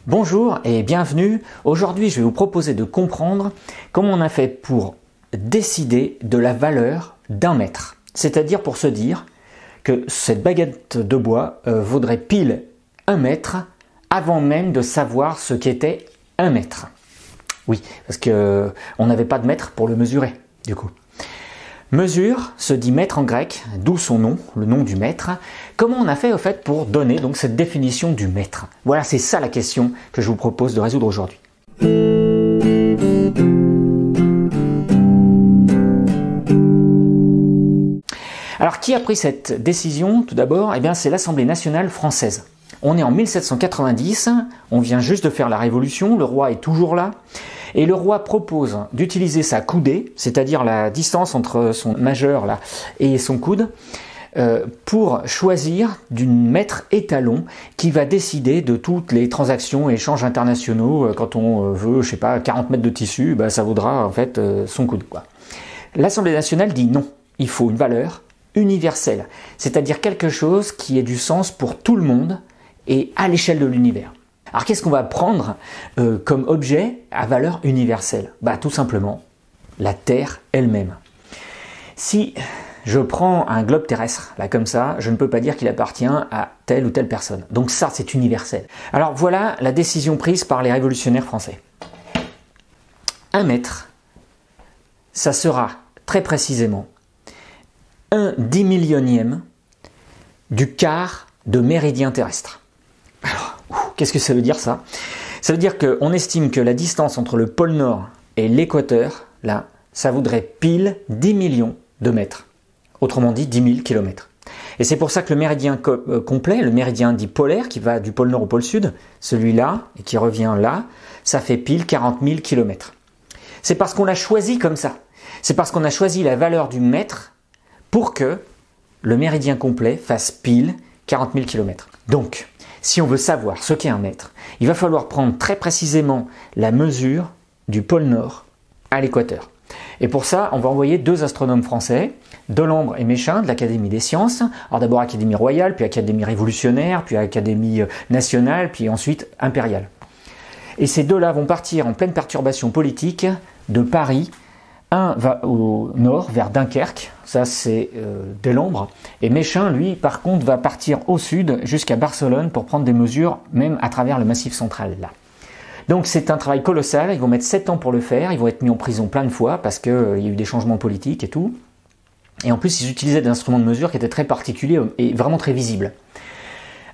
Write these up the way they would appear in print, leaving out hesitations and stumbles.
Bonjour et bienvenue. Aujourd'hui, je vais vous proposer de comprendre comment on a fait pour décider de la valeur d'un mètre. C'est-à-dire pour se dire que cette baguette de bois vaudrait pile 1 mètre avant même de savoir ce qu'était 1 mètre. Oui, parce qu'on n'avait pas de mètre pour le mesurer, du coup. Mesure se dit mètre en grec, d'où son nom, le nom du mètre. Comment on a fait au fait pour donner donc cette définition du mètre? Voilà, c'est ça la question que je vous propose de résoudre aujourd'hui. Alors, qui a pris cette décision? Tout d'abord, eh bien, c'est l'Assemblée nationale française. On est en 1790, on vient juste de faire la Révolution, le roi est toujours là, et le roi propose d'utiliser sa coudée, c'est-à-dire la distance entre son majeur là et son coude, pour choisir du mètre étalon qui va décider de toutes les transactions et échanges internationaux. Quand on veut, je sais pas, 40 mètres de tissu, bah, ça vaudra en fait son coude, quoi. L'Assemblée nationale dit non, il faut une valeur universelle, c'est-à-dire quelque chose qui ait du sens pour tout le monde et à l'échelle de l'univers. Alors qu'est-ce qu'on va prendre comme objet à valeur universelle? Bah, tout simplement la Terre elle-même. Si je prends un globe terrestre, là comme ça, je ne peux pas dire qu'il appartient à telle ou telle personne. Donc ça, c'est universel. Alors voilà la décision prise par les révolutionnaires français. 1 mètre, ça sera très précisément 1/10 du quart de méridien terrestre. Alors, qu'est-ce que ça veut dire ça? Ça veut dire qu'on estime que la distance entre le pôle Nord et l'équateur, là, ça vaudrait pile 10 millions de mètres. Autrement dit, 10 000 km. Et c'est pour ça que le méridien complet, le méridien dit polaire, qui va du pôle Nord au pôle Sud, celui-là, et qui revient là, ça fait pile 40 000 km. C'est parce qu'on l'a choisi comme ça. C'est parce qu'on a choisi la valeur du mètre pour que le méridien complet fasse pile 40 000 km. Donc, si on veut savoir ce qu'est 1 mètre, il va falloir prendre très précisément la mesure du pôle Nord à l'équateur. Et pour ça, on va envoyer 2 astronomes français, Delambre et Méchain de l'Académie des sciences. Alors d'abord Académie royale, puis Académie révolutionnaire, puis Académie nationale, puis ensuite impériale. Et ces deux-là vont partir en pleine perturbation politique de Paris. Un va au nord, vers Dunkerque, ça c'est Delambre, et Méchain, lui, par contre, va partir au sud jusqu'à Barcelone pour prendre des mesures, même à travers le Massif central, là. Donc c'est un travail colossal, ils vont mettre 7 ans pour le faire, ils vont être mis en prison plein de fois parce qu'il y a eu des changements politiques et tout. Et en plus, ils utilisaient des instruments de mesure qui étaient très particuliers et vraiment très visibles.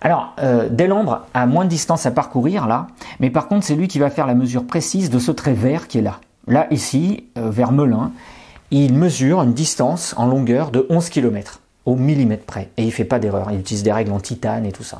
Alors, Delambre a moins de distance à parcourir, là, mais par contre, c'est lui qui va faire la mesure précise de ce trait vert qui est là. Là, ici, vers Melun, il mesure une distance en longueur de 11 km, au millimètre près. Et il ne fait pas d'erreur, il utilise des règles en titane et tout ça.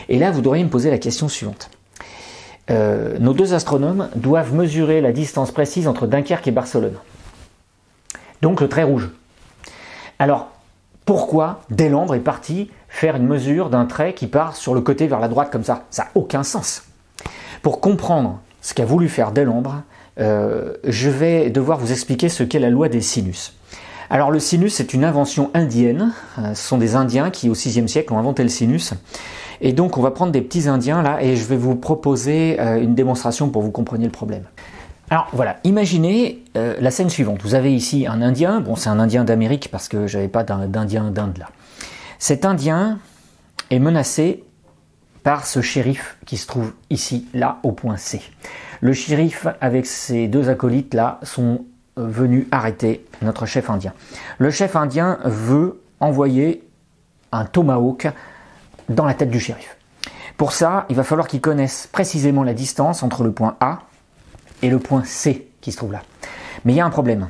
Et là, vous devriez me poser la question suivante. Nos 2 astronomes doivent mesurer la distance précise entre Dunkerque et Barcelone. Donc le trait rouge. Alors, pourquoi Delambre est parti faire une mesure d'un trait qui part sur le côté vers la droite comme ça? Ça n'a aucun sens. Pour comprendre ce qu'a voulu faire Delambre, je vais devoir vous expliquer ce qu'est la loi des sinus. Alors le sinus, c'est une invention indienne. Ce sont des Indiens qui, au VIe siècle, ont inventé le sinus. Et donc, on va prendre des petits Indiens là et je vais vous proposer une démonstration pour que vous compreniez le problème. Alors voilà, imaginez la scène suivante. Vous avez ici un Indien. Bon, c'est un Indien d'Amérique parce que j'avais pas d'Indien d'Inde là. Cet Indien est menacé par ce shérif qui se trouve ici, là, au point C. Le shérif, avec ses 2 acolytes là, sont venus arrêter notre chef indien. Le chef indien veut envoyer un tomahawk dans la tête du shérif. Pour ça, il va falloir qu'il connaisse précisément la distance entre le point A et le point C qui se trouve là. Mais il y a un problème.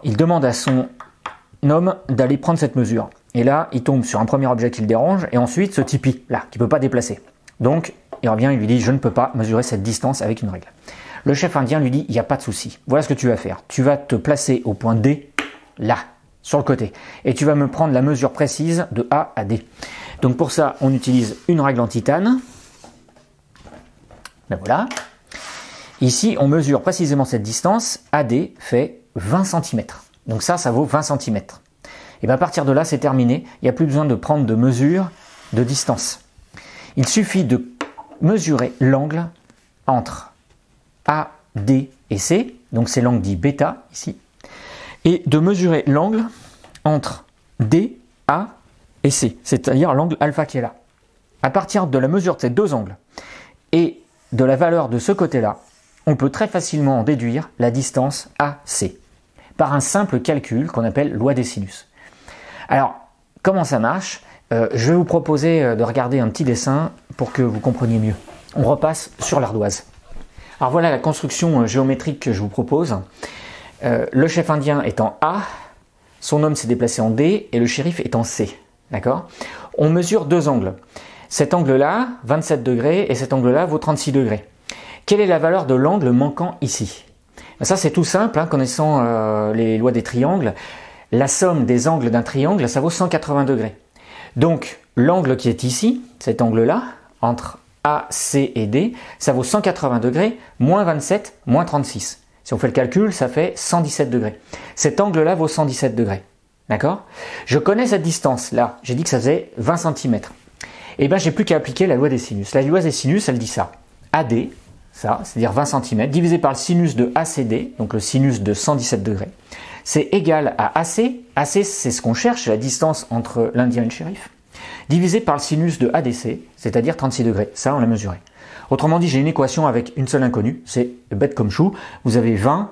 Il demande à son homme d'aller prendre cette mesure. Et là, il tombe sur un premier objet qui le dérange, et ensuite ce tipi, là, qu'il ne peut pas déplacer. Donc, il revient, il lui dit, je ne peux pas mesurer cette distance avec une règle. Le chef indien lui dit, il n'y a pas de souci. Voilà ce que tu vas faire. Tu vas te placer au point D, là, sur le côté. Et tu vas me prendre la mesure précise de A à D. Donc pour ça, on utilise une règle en titane. Ben voilà. Ici, on mesure précisément cette distance. AD fait 20 cm. Donc ça vaut 20 cm. Et bien à partir de là, c'est terminé. Il n'y a plus besoin de prendre de mesure de distance. Il suffit de mesurer l'angle entre A, D et C, donc c'est l'angle dit bêta ici, et de mesurer l'angle entre D, A et C, c'est-à-dire l'angle alpha qui est là. À partir de la mesure de ces deux angles et de la valeur de ce côté-là, on peut très facilement en déduire la distance AC par un simple calcul qu'on appelle loi des sinus. Alors, comment ça marche? Je vais vous proposer de regarder un petit dessin pour que vous compreniez mieux. On repasse sur l'ardoise. Alors voilà la construction géométrique que je vous propose. Le chef indien est en A, son homme s'est déplacé en D et le shérif est en C. D'accord? On mesure deux angles. Cet angle-là, 27 degrés, et cet angle-là vaut 36 degrés. Quelle est la valeur de l'angle manquant ici? Ça, c'est tout simple, hein, connaissant les lois des triangles. La somme des angles d'un triangle, ça vaut 180 degrés. Donc, l'angle qui est ici, cet angle-là, entre A, C et D, ça vaut 180 degrés, moins 27, moins 36. Si on fait le calcul, ça fait 117 degrés. Cet angle-là vaut 117 degrés. D'accord? Je connais cette distance-là. J'ai dit que ça faisait 20 cm. Et bien, j'ai plus qu'à appliquer la loi des sinus. La loi des sinus, elle dit ça. AD, ça, c'est-à-dire 20 cm, divisé par le sinus de ACD, donc le sinus de 117 degrés, c'est égal à AC. AC, c'est ce qu'on cherche, la distance entre l'Indien et le shérif, divisé par le sinus de ADC, c'est-à-dire 36 degrés. Ça, on l'a mesuré. Autrement dit, j'ai une équation avec une seule inconnue, c'est bête comme chou. Vous avez 20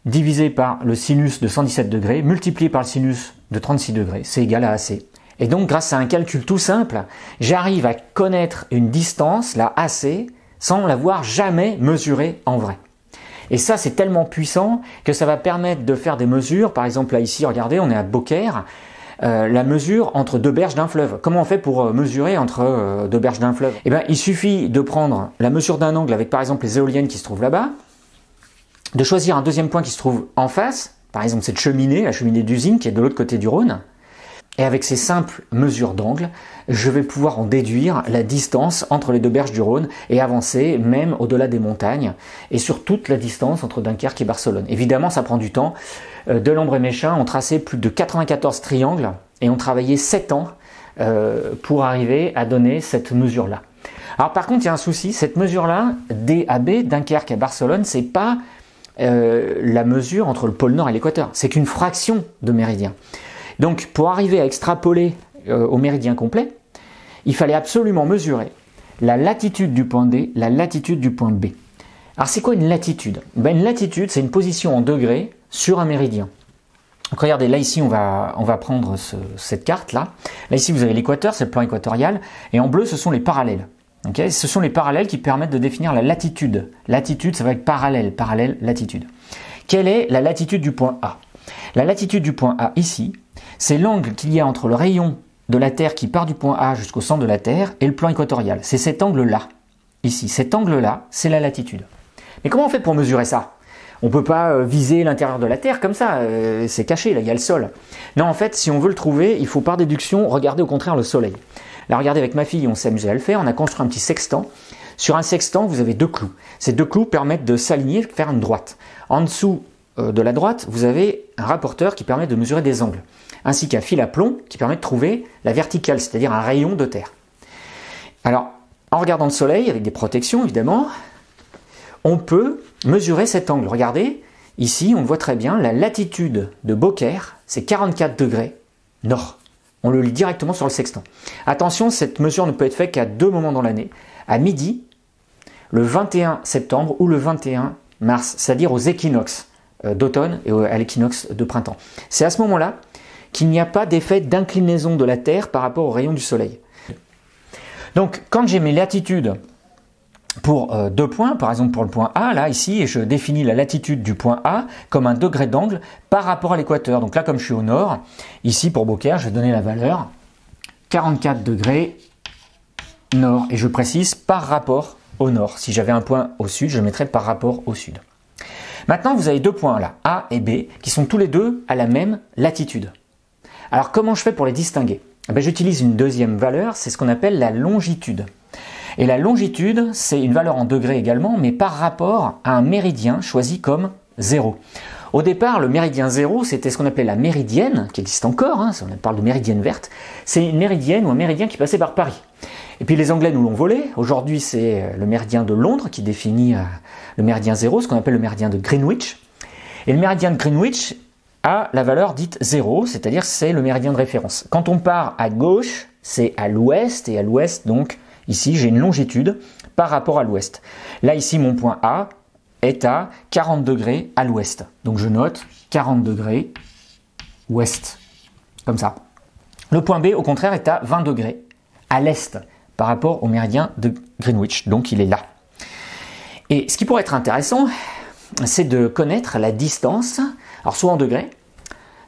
divisé par le sinus de 117 degrés, multiplié par le sinus de 36 degrés, c'est égal à AC. Et donc, grâce à un calcul tout simple, j'arrive à connaître une distance, la AC, sans l'avoir jamais mesurée en vrai. Et ça, c'est tellement puissant que ça va permettre de faire des mesures. Par exemple, là, ici, regardez, on est à Beaucaire. La mesure entre deux berges d'un fleuve. Comment on fait pour mesurer entre deux berges d'un fleuve? Eh bien, il suffit de prendre la mesure d'un angle avec, par exemple, les éoliennes qui se trouvent là-bas, de choisir un deuxième point qui se trouve en face, par exemple, cette cheminée, la cheminée d'usine qui est de l'autre côté du Rhône. Et avec ces simples mesures d'angle, je vais pouvoir en déduire la distance entre les deux berges du Rhône et avancer même au-delà des montagnes et sur toute la distance entre Dunkerque et Barcelone. Évidemment, ça prend du temps. Delambre et Méchain ont tracé plus de 94 triangles et ont travaillé 7 ans pour arriver à donner cette mesure-là. Alors par contre, il y a un souci, cette mesure-là, DAB, Dunkerque à Barcelone, c'est pas la mesure entre le pôle Nord et l'équateur, c'est qu'une fraction de méridien. Donc, pour arriver à extrapoler au méridien complet, il fallait absolument mesurer la latitude du point D, la latitude du point B. Alors, c'est quoi une latitude? Ben, une latitude, c'est une position en degrés sur un méridien. Donc, regardez, là, ici, on va prendre cette carte-là. Là, ici, vous avez l'équateur, c'est le plan équatorial. Et en bleu, ce sont les parallèles. Okay, ce sont les parallèles qui permettent de définir la latitude. Latitude, ça va être parallèle, parallèle, latitude. Quelle est la latitude du point A? La latitude du point A, ici, c'est l'angle qu'il y a entre le rayon de la Terre qui part du point A jusqu'au centre de la Terre et le plan équatorial. C'est cet angle-là, ici. Cet angle-là, c'est la latitude. Mais comment on fait pour mesurer ça? On ne peut pas viser l'intérieur de la Terre comme ça, c'est caché, là, il y a le sol. Non, en fait, si on veut le trouver, il faut par déduction regarder au contraire le soleil. Là, regardez, avec ma fille, on s'est amusé à le faire, on a construit un petit sextant. Sur un sextant, vous avez deux clous. Ces deux clous permettent de s'aligner, de faire une droite. En dessous de la droite, vous avez un rapporteur qui permet de mesurer des angles, ainsi qu'un fil à plomb qui permet de trouver la verticale, c'est-à-dire un rayon de terre. Alors, en regardant le soleil, avec des protections évidemment, on peut mesurer cet angle. Regardez, ici, on voit très bien, la latitude de Beaucaire, c'est 44 degrés nord. On le lit directement sur le sextant. Attention, cette mesure ne peut être faite qu'à deux moments dans l'année, à midi, le 21 septembre ou le 21 mars, c'est-à-dire aux équinoxes d'automne et à l'équinoxe de printemps. C'est à ce moment-là qu'il n'y a pas d'effet d'inclinaison de la Terre par rapport aux rayons du soleil. Donc, quand j'ai mes latitudes pour deux points, par exemple pour le point A, là, ici, et je définis la latitude du point A comme un degré d'angle par rapport à l'équateur. Donc là, comme je suis au nord, ici pour Beaucaire, je vais donner la valeur 44 degrés nord. Et je précise par rapport au nord. Si j'avais un point au sud, je le mettrais par rapport au sud. Maintenant, vous avez deux points là, A et B, qui sont tous les deux à la même latitude. Alors, comment je fais pour les distinguer? J'utilise une deuxième valeur, c'est ce qu'on appelle la longitude. Et la longitude, c'est une valeur en degrés également, mais par rapport à un méridien choisi comme 0. Au départ, le méridien 0, c'était ce qu'on appelait la méridienne, qui existe encore, hein, on parle de méridienne verte. C'est une méridienne ou un méridien qui passait par Paris. Et puis les Anglais nous l'ont volé. Aujourd'hui, c'est le méridien de Londres qui définit le méridien 0, ce qu'on appelle le méridien de Greenwich. Et le méridien de Greenwich a la valeur dite 0, c'est-à-dire c'est le méridien de référence. Quand on part à gauche, c'est à l'ouest, et à l'ouest, donc, ici, j'ai une longitude par rapport à l'ouest. Là, ici, mon point A est à 40 degrés à l'ouest. Donc, je note 40 degrés ouest, comme ça. Le point B, au contraire, est à 20 degrés à l'est par rapport au méridien de Greenwich. Donc, il est là. Et ce qui pourrait être intéressant, c'est de connaître la distance, alors soit en degrés,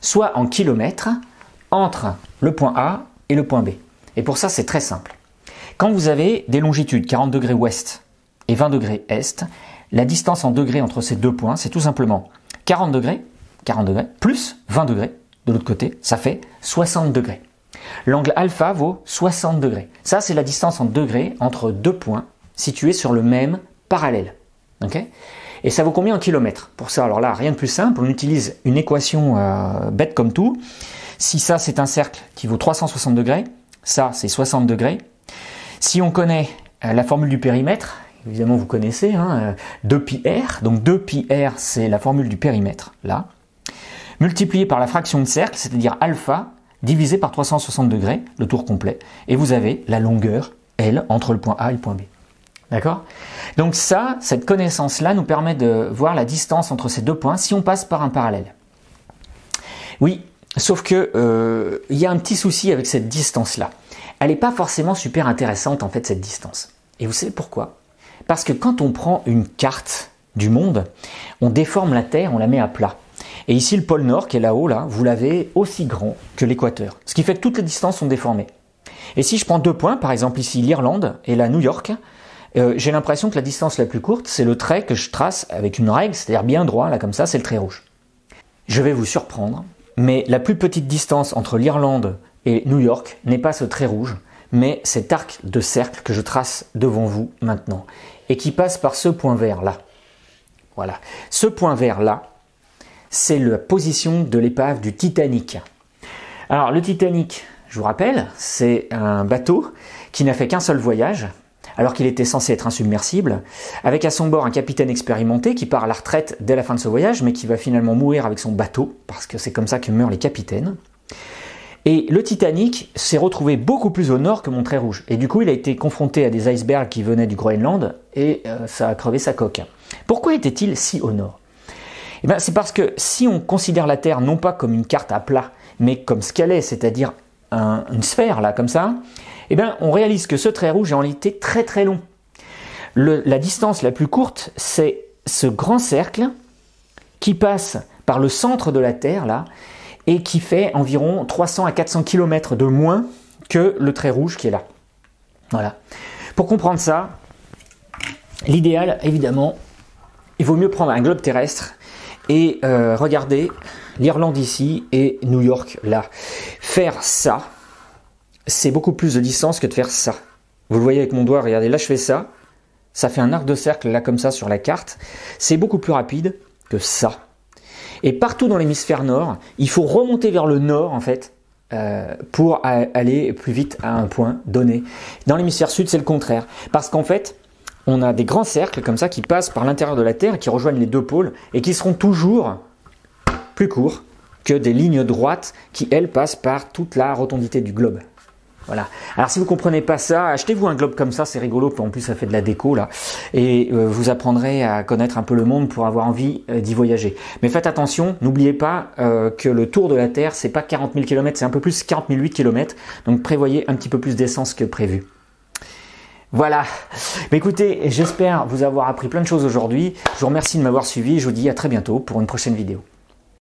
soit en kilomètres, entre le point A et le point B. Et pour ça, c'est très simple. Quand vous avez des longitudes 40 degrés ouest et 20 degrés est, la distance en degrés entre ces deux points, c'est tout simplement 40 degrés plus 20 degrés de l'autre côté, ça fait 60 degrés. L'angle alpha vaut 60 degrés. Ça, c'est la distance en degrés entre deux points situés sur le même parallèle. Okay ? Et ça vaut combien en kilomètres? Pour ça, alors là, rien de plus simple, on utilise une équation bête comme tout. Si ça, c'est un cercle qui vaut 360 degrés, ça, c'est 60 degrés. Si on connaît la formule du périmètre, évidemment, vous connaissez, 2πr. Donc 2πr, c'est la formule du périmètre, là. Multiplié par la fraction de cercle, c'est-à-dire alpha, divisé par 360 degrés, le tour complet. Et vous avez la longueur, L, entre le point A et le point B. D'accord? Donc ça, cette connaissance-là nous permet de voir la distance entre ces deux points si on passe par un parallèle. Oui, sauf que il y a un petit souci avec cette distance-là. Elle n'est pas forcément super intéressante en fait, cette distance. Et vous savez pourquoi? Parce que quand on prend une carte du monde, on déforme la Terre, on la met à plat. Et ici, le pôle Nord qui est là-haut, là, vous l'avez aussi grand que l'équateur. Ce qui fait que toutes les distances sont déformées. Et si je prends deux points, par exemple ici l'Irlande et la New York, j'ai l'impression que la distance la plus courte, c'est le trait que je trace avec une règle, c'est-à-dire bien droit, là comme ça, c'est le trait rouge. Je vais vous surprendre, mais la plus petite distance entre l'Irlande et New York n'est pas ce trait rouge, mais cet arc de cercle que je trace devant vous maintenant, et qui passe par ce point vert là. Voilà. Ce point vert là, c'est la position de l'épave du Titanic. Alors le Titanic, je vous rappelle, c'est un bateau qui n'a fait qu'un seul voyage, alors qu'il était censé être insubmersible, avec à son bord un capitaine expérimenté qui part à la retraite dès la fin de ce voyage, mais qui va finalement mourir avec son bateau, parce que c'est comme ça que meurent les capitaines. Et le Titanic s'est retrouvé beaucoup plus au nord que mon trait rouge. Et du coup, il a été confronté à des icebergs qui venaient du Groenland, et ça a crevé sa coque. Pourquoi était-il si au nord? Eh bien, c'est parce que si on considère la Terre non pas comme une carte à plat, mais comme ce qu'elle est, c'est-à-dire une sphère, là, comme ça, eh bien, on réalise que ce trait rouge est en réalité très très long. La distance la plus courte, c'est ce grand cercle qui passe par le centre de la Terre, là, et qui fait environ 300 à 400 km de moins que le trait rouge qui est là. Voilà. Pour comprendre ça, l'idéal, évidemment, il vaut mieux prendre un globe terrestre et regarder l'Irlande ici et New York là. Faire ça, c'est beaucoup plus de distance que de faire ça. Vous le voyez avec mon doigt, regardez, là je fais ça. Ça fait un arc de cercle là comme ça sur la carte. C'est beaucoup plus rapide que ça. Et partout dans l'hémisphère nord, il faut remonter vers le nord en fait pour aller plus vite à un point donné. Dans l'hémisphère sud, c'est le contraire. Parce qu'en fait, on a des grands cercles comme ça qui passent par l'intérieur de la Terre, qui rejoignent les deux pôles et qui seront toujours plus courts que des lignes droites qui, elles, passent par toute la rotondité du globe. Voilà. Alors si vous ne comprenez pas ça, achetez-vous un globe comme ça, c'est rigolo, en plus ça fait de la déco là, et vous apprendrez à connaître un peu le monde pour avoir envie d'y voyager. Mais faites attention, n'oubliez pas que le tour de la Terre, c'est pas 40 000 km, c'est un peu plus 40 008 km, donc prévoyez un petit peu plus d'essence que prévu. Voilà. Mais écoutez, j'espère vous avoir appris plein de choses aujourd'hui. Je vous remercie de m'avoir suivi et je vous dis à très bientôt pour une prochaine vidéo.